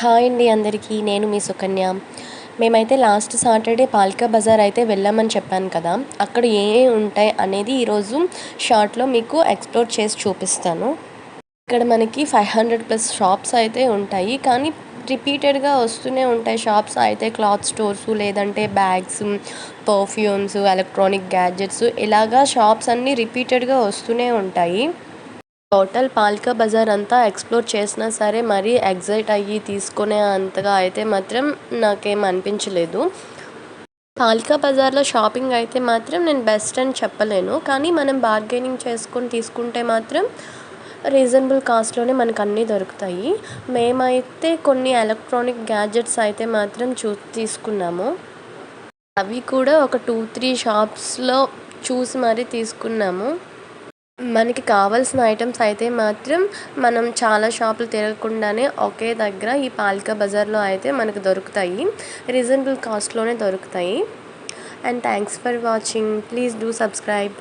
Hi అండి అందరికీ. నేను మీ సుకన్య. మేమైతే లాస్ట్ సాటర్డే పాల్కా బజార్ అయితే వెళ్ళామని చెప్పాను కదా! అక్కడ ఉంటాయి అనేది ఈరోజు షార్ట్‌లో మీకు ఎక్స్‌ప్లోర్ చేసి చూపిస్తాను. ఇక్కడ మనకి 500+ షాప్స్ అయితే ఉంటాయి. కానీ రిపీటెడ్‌గా వస్తూనే ఉంటాయి షాప్స్ అయితే క్లాత్ స్టోర్సు, లేదంటే బ్యాగ్స్, పర్ఫ్యూమ్స్, ఎలక్ట్రానిక్ గ్యాడ్జెట్స్ ఇలాగా షాప్స్ అన్నీ రిపీటెడ్‌గా వస్తూనే ఉంటాయి. టోటల్ పాల్కా బజార్ అంతా ఎక్స్‌ప్లోర్ చేసినా సరే మరీ ఎక్సైట్ అయ్యి తీసుకునే అంతగా అయితే మాత్రం నాకేం అనిపించలేదు. పాల్కా బజార్‌లో షాపింగ్ అయితే మాత్రం నేను బెస్ట్ అని చెప్పలేను. కానీ మనం బార్గెనింగ్ చేసుకొని తీసుకుంటే మాత్రం రీజనబుల్ కాస్ట్‌లోనే మనకన్నీ దొరుకుతాయి. మేమైతే కొన్ని ఎలక్ట్రానిక్ గ్యాడ్జెట్స్ అయితే మాత్రం తీసుకున్నాము. అవి కూడా ఒక 2, 3 షాప్స్‌లో చూసి మరీ తీసుకున్నాము. మనకి కావాల్సిన ఐటెమ్స్ అయితే మాత్రం మనం చాలా షాపులు తిరగకుండానే ఒకే దగ్గర ఈ పాల్కా బజార్‌లో అయితే మనకు దొరుకుతాయి. రీజనబుల్ కాస్ట్‌లోనే దొరుకుతాయి. And thanks for watching. Please do subscribe.